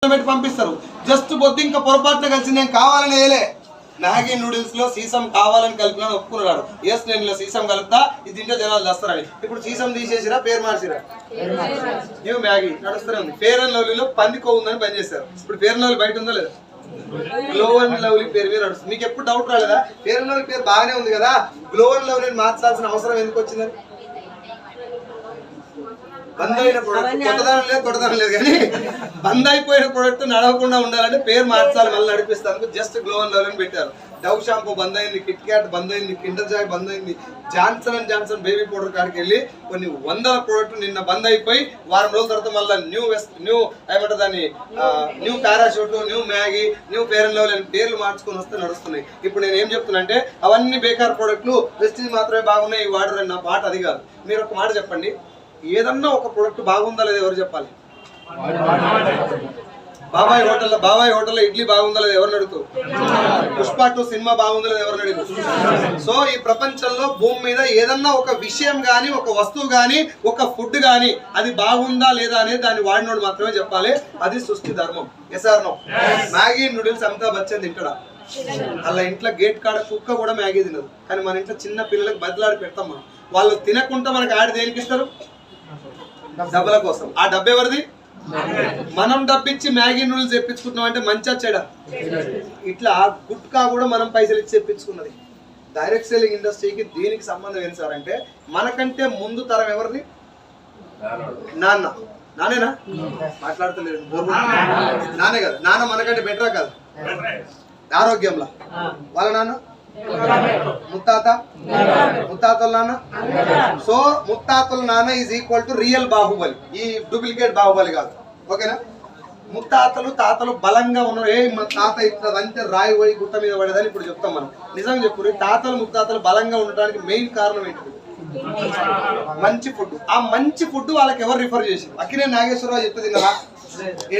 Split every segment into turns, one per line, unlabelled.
పంపిస్తారు. జస్ట్ బొద్దు ఇంకా పొరపాటున కలిసి నేను కావాలని వేయలే. మ్యాగీ నూడిల్స్ లో సీసం కావాలని కలిపినా ఒప్పుకున్నాడు. ఎస్ నేను ఇలా సీసం కలుపుతా, ఇది తింటే జనాలు చేస్తారని. ఇప్పుడు సీసం తీసేసిరా, పేరు మార్చిరా, న్యూ మ్యాగీ నడుస్తూనే ఉంది. ఫేర్ అండ్ లవ్లీలో పంది కొవ్వు ఉందని పని చేశారు. ఇప్పుడు ఫేర్ అండ్ లవ్లీ బయట ఉందా లేదా? గ్లో అండ్ లవ్లీ పేరు మీద నడుస్తుంది. మీకు ఎప్పుడు డౌట్ రాలేదా? ఫేర్ అండ్ లవ్లీ పేరు బాగానే ఉంది కదా, గ్లో అండ్ లవ్లీ మార్చాల్సిన అవసరం ఎందుకు వచ్చిందని? బంద్ అయిన ప్రోడక్ట్ కొత్తదనం లేదు, తొట్టదనం లేదు, కానీ బంద్ అయిపోయిన ప్రోడక్ట్ నడవకుండా ఉండాలంటే పేరు మార్చాలి, మళ్ళీ నడిపిస్తాను. జస్ట్ గ్లో అండ్ లవ్లీ అని పెట్టారు. డవ్ షాంపూ బంద్ అయింది, కిట్ క్యాట్ బంద్ అయింది, కిండర్ జాయ్ బంద్ అయింది, Johnson and Johnson baby powder కాడికి వెళ్ళి కొన్ని వందల ప్రోడక్ట్ నిన్న బంద్ అయిపోయి వారం రోజుల తర్వాత మళ్ళీ న్యూ ఏమంటారు దాన్ని, new parachute, new Maggi, new fair and lovely అని పేర్లు మార్చుకొని వస్తే నడుస్తున్నాయి. ఇప్పుడు నేను ఏం చెప్తున్నా అంటే అవన్నీ బేకార్ ప్రోడక్ట్లు, ప్రెస్టీజ్ మాత్రమే బాగున్నాయి వాడరని నా మాట అది కాదు. మీరు ఒక మాట చెప్పండి, ఏదన్నా ఒక ప్రోడక్ట్ బాగుందా లేదా ఎవరు చెప్పాలి? బాబాయ్ హోటల్లో ఇడ్లీ బాగుందా లేదా ఎవరిని అడుగుతూ? పుష్ప 2 సినిమా బాగుందా లేదా ఎవరిని అడుగుతూ? సో ఈ ప్రపంచంలో భూమి మీద ఏదన్నా ఒక విషయం గానీ, ఒక వస్తువు గానీ, ఒక ఫుడ్ గానీ అది బాగుందా లేదా అనేది దాన్ని వాడినోడు మాత్రమే చెప్పాలి. అది సృష్టి ధర్మం. Yes or no? Maggi noodles Amitabh Bachchan తింటాడా? అలా ఇంట్లో గేట్ కాడ కుక్క కూడా మ్యాగీ తినదు, కానీ మన ఇంట్లో చిన్న పిల్లలకు బదిలాడి పెడతాం మనం. వాళ్ళు తినకుండా మనకి యాడ్ దేనికి ఇస్తారు? డబ్బుల కోసం. ఆ డబ్బు ఎవరిది? మనం డబ్బిచ్చి మ్యాగీ నూడిల్స్ తెప్పించుకుంటున్నాం అంటే మంచిగా చెడా? ఇట్లా గుట్కా కూడా మనం పైసలు ఇచ్చి తెప్పించుకున్నది. డైరెక్ట్ సెల్లింగ్ ఇండస్ట్రీకి దీనికి సంబంధం ఏం సార్ అంటే, మనకంటే ముందు తరం ఎవరిది? నానేనా మాట్లాడతలేదు, నానే కదా. నాన్న మనకంటే బెటరా కాదు ఆరోగ్యంలో? వాళ్ళ నాన్న ముత్తాతల నాన్న. సో ముత్తాతల నాన్న is equal to real Baahubali, ఈ డూప్లికేట్ బాహుబలి కాదు. ఓకేనా? తాతలు బలంగా ఉన్నారు. మా తాత ఇట్లంటే రాయి పోయి గుట్ట మీద పడేదని ఇప్పుడు చెప్తాం మనం. నిజంగా చెప్పు, తాతలు ముత్తాతలు బలంగా ఉండడానికి మెయిన్ కారణం ఏంటి? మంచి ఫుడ్. ఆ మంచి ఫుడ్ వాళ్ళకి ఎవరు రిఫర్ చేసి? అక్కినే నాగేశ్వరరావు చెప్తే తిన్నారా?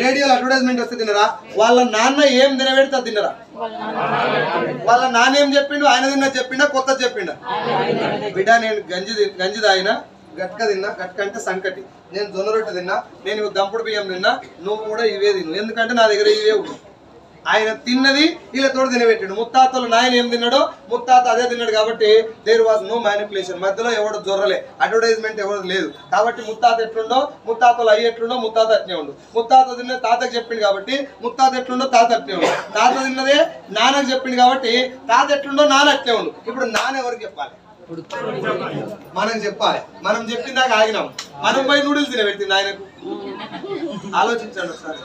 రేడియోలో అడ్వర్టైజ్మెంట్ వస్తే తిన్నారా? వాళ్ళ నాన్న ఏం తినబెడితే తిన్నరా? వాళ్ళ నాన్న ఏం చెప్పిండు? ఆయన తిన్నా చెప్పిండా, కొత్త చెప్పిండా? బిడ్డ నేను గంజి తాగినా, గట్క తిన్నా, గట్క అంటే సంకటి, నేను జొన్న రొట్టె తిన్నా, నేను దంపుడు బియ్యం తిన్నా, నువ్వు కూడా ఇవే తిను, ఎందుకంటే నా దగ్గర ఇవే ఉన్నాయి. ఆయన తిన్నది వీళ్ళతో తినబెట్టాడు. ముత్తాతలు నాయన ఏం తిన్నాడో ముత్తాత అదే తిన్నాడు. కాబట్టి దేర్ వాజ్ నో మ్యానిపులేషన్. మధ్యలో ఎవడు జొర్రలే, అడ్వర్టైజ్మెంట్ ఎవరు లేదు. కాబట్టి ముత్తాత ఎట్లుండో ముత్తాతలు అయ్యి ఎట్లుండో ముత్తాత అట్నే ఉండు. ముత్తాత తిన్నది తాతకు చెప్పిండు కాబట్టి ముత్తాత ఎట్లుండో తాత అట్నే ఉండు. తాత తిన్నదే నాన్నకు చెప్పిండు కాబట్టి తాత ఎట్లుండో నాన్న అట్నే ఉండు. ఇప్పుడు నాన్న ఎవరికి చెప్పాలి? మనం చెప్పాలి. మనం చెప్పిన దాకా ఆగినాం. మనం పోయి నూడిల్స్ తినబెట్టింది ఆయనకు. ఆలోచించండి ఒకసారి.